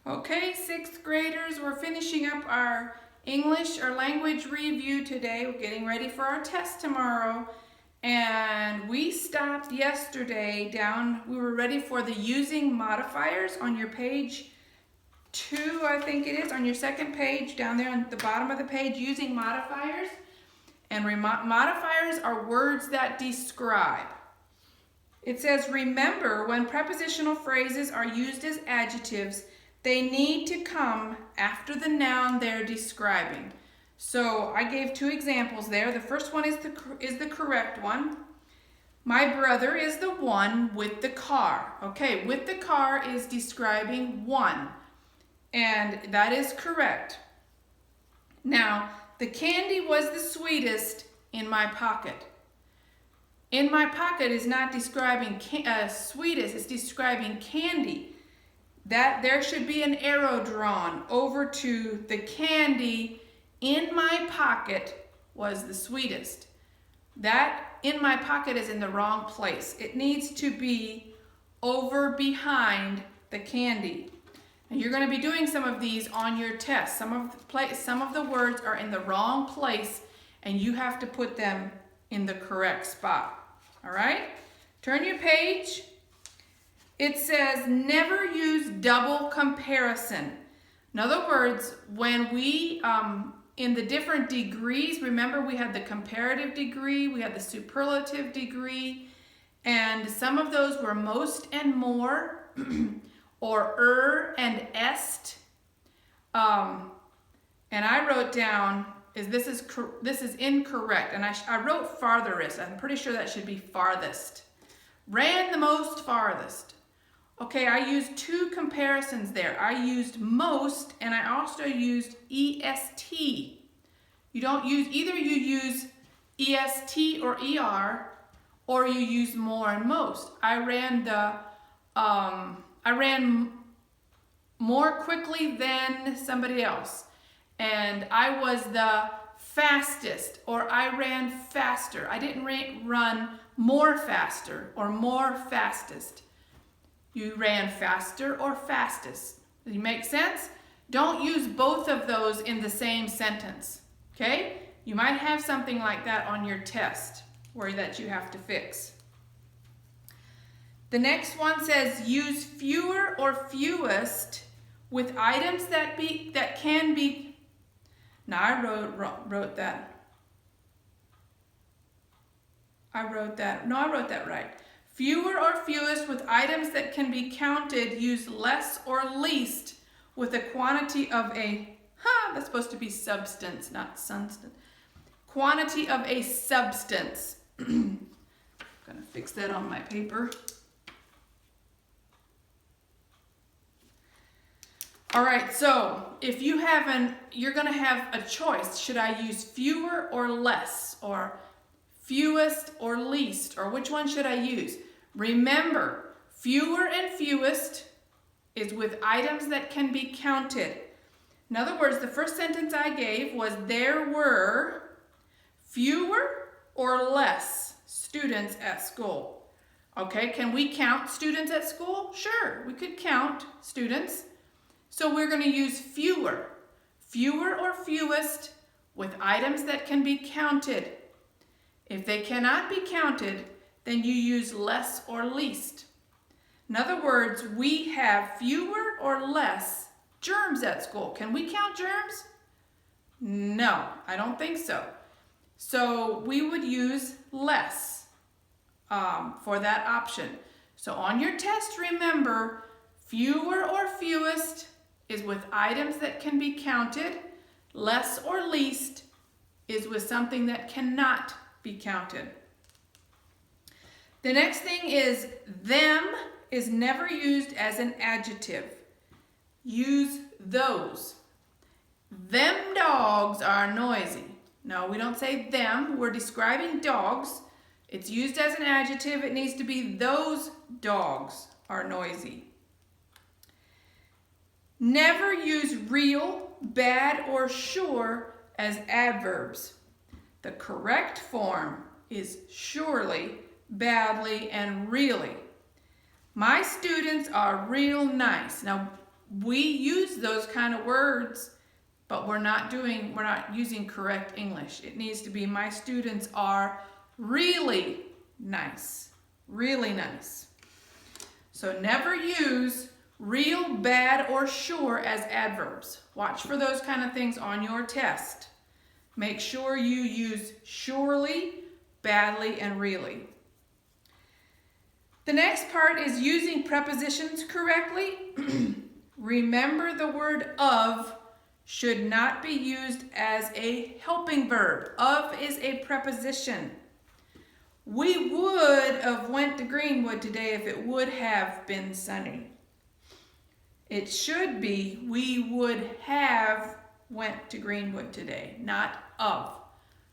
Okay, sixth graders, we're finishing up our English or language review today. We're getting ready for our test tomorrow. And we stopped yesterday we were ready for the using modifiers on your page 2, I think it is, on your second page, down there on the bottom of the page, using modifiers. And modifiers are words that describe. It says, remember, when prepositional phrases are used as adjectives, they need to come after the noun they're describing. So I gave 2 examples there. The first one is the correct one. My brother is the one with the car. Okay, with the car is describing one, and that is correct. Now, the candy was the sweetest in my pocket. In my pocket is not describing sweetest, it's describing candy. That there should be an arrow drawn over to the candy in my pocket was the sweetest. That in my pocket is in the wrong place. It needs to be over behind the candy. And you're going to be doing some of these on your test. Some of the words are in the wrong place and you have to put them in the correct spot. All right? Turn your page. It says never use double comparison. In other words, when we, in the different degrees, remember we had the comparative degree, we had the superlative degree, and some of those were most and more, or and est. And I wrote down, this is incorrect, and I wrote farthest. I'm pretty sure that should be farthest. Ran the most farthest. Okay, I used 2 comparisons there. I used most and I also used EST. You don't use, either you use EST or ER, or you use more and most. I ran more quickly than somebody else. And I was the fastest, or I ran faster. I didn't run more faster or more fastest. You ran faster or fastest. Does it make sense? Don't use both of those in the same sentence, okay? You might have something like that on your test that you have to fix. The next one says use fewer or fewest with items that can be. Now I wrote that. I wrote that right. Fewer or fewest with items that can be counted, use less or least with a quantity of that's supposed to be substance, not substance. Quantity of a substance. I'm gonna fix that on my paper. All right, so if you're gonna have a choice. Should I use fewer or less, or fewest or least, or which one should I use? Remember, fewer and fewest is with items that can be counted. In other words, the first sentence I gave was there were fewer or less students at school. Okay, can we count students at school? Sure, we could count students. So we're going to use fewer. Fewer or fewest with items that can be counted. If they cannot be counted, then you use less or least. In other words, we have fewer or less germs at school. Can we count germs? No, I don't think so. So we would use less for that option. So on your test, remember, fewer or fewest is with items that can be counted. Less or least is with something that cannot be counted. The next thing is them is never used as an adjective. Use those. Them dogs are noisy. No, we don't say them. We're describing dogs. It's used as an adjective. It needs to be those dogs are noisy. Never use real, bad, or sure as adverbs. The correct form is surely, badly, and really. My students are real nice. Now, we use those kind of words, but we're not using correct English. It needs to be, my students are really nice. Really nice. So never use real, bad, or sure as adverbs. Watch for those kind of things on your test. Make sure you use surely, badly, and really. The next part is using prepositions correctly. Remember, the word of should not be used as a helping verb. Of is a preposition. We would have went to Greenwood today if it would have been sunny. It should be, we would have went to Greenwood today, not of.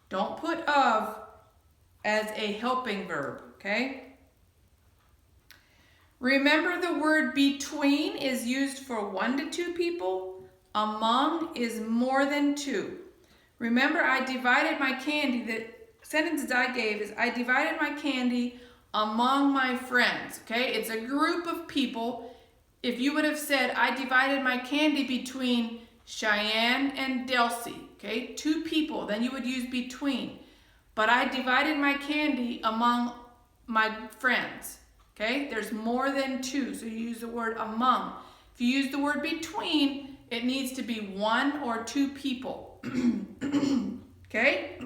Don't put of as a helping verb, okay? Remember, the word between is used for 1 to 2 people. Among is more than 2. Remember, I divided my candy, the sentences I gave is, I divided my candy among my friends, okay? It's a group of people. If you would have said, I divided my candy between Cheyenne and Delcy, okay? 2 people, then you would use between. But I divided my candy among my friends, okay? There's more than 2, so you use the word among. If you use the word between, it needs to be 1 or 2 people, okay?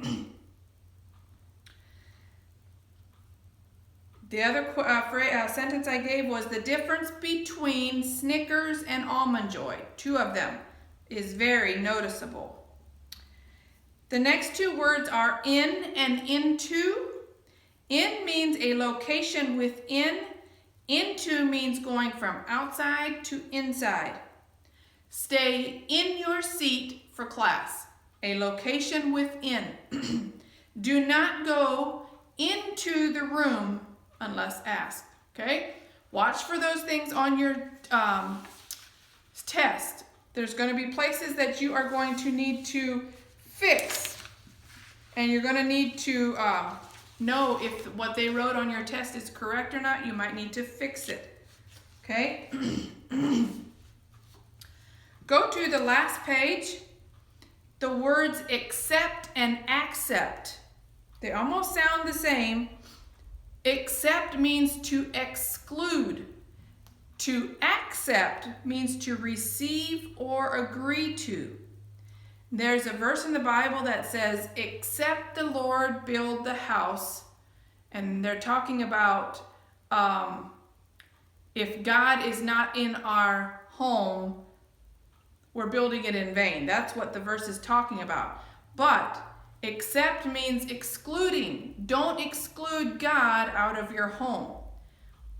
The other sentence I gave was the difference between Snickers and Almond Joy. 2 of them is very noticeable. The next 2 words are in and into. In means a location within. Into means going from outside to inside. Stay in your seat for class. A location within. Do not go into the room unless asked, okay? Watch for those things on your test. There's going to be places that you are going to need to fix, and you're going to need to know if what they wrote on your test is correct or not. You might need to fix it, okay? Go to the last page. The words accept and accept, they almost sound the same. Accept means to exclude. To accept means to receive or agree to. There's a verse in the Bible that says, except the Lord build the house. And they're talking about if God is not in our home, we're building it in vain. That's what the verse is talking about. But accept means excluding. Don't exclude God out of your home.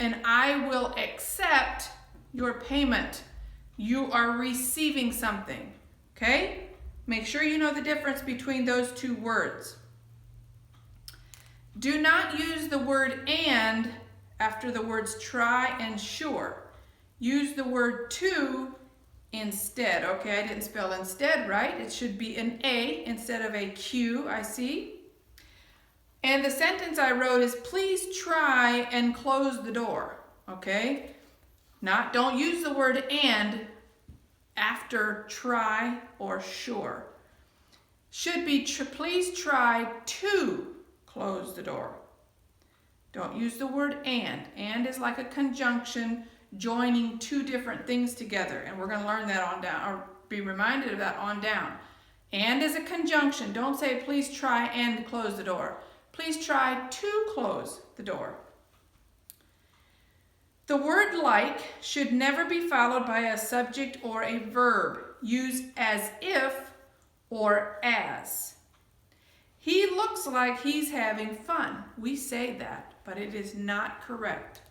And I will accept your payment. You are receiving something. Okay? Make sure you know the difference between those 2 words. Do not use the word and after the words try and sure. Use the word to instead. Okay, I didn't spell instead right. It should be an A instead of a Q, I see. And the sentence I wrote is, please try and close the door. Okay? Don't use the word and after try or sure. Should be please try to close the door. Don't use the word and. And is like a conjunction joining 2 different things together, and we're going to learn that on down, or be reminded of that on down. And is a conjunction. Don't say please try and close the door. Please try to close the door. The word like should never be followed by a subject or a verb. Use as if or as. He looks like he's having fun. We say that, but it is not correct.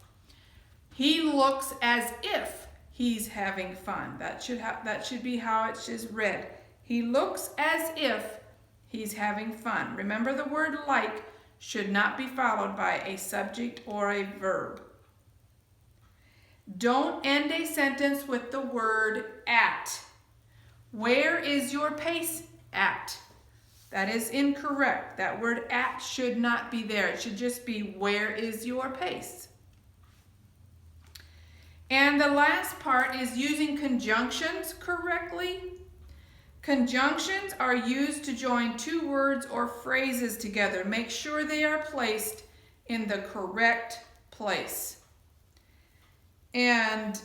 He looks as if he's having fun. That should be how it is read. He looks as if he's having fun. Remember, the word like should not be followed by a subject or a verb. Don't end a sentence with the word at. Where is your pace at? That is incorrect. That word at should not be there. It should just be where is your pace. And the last part is using conjunctions correctly. Conjunctions are used to join two words or phrases together. Make sure they are placed in the correct place. And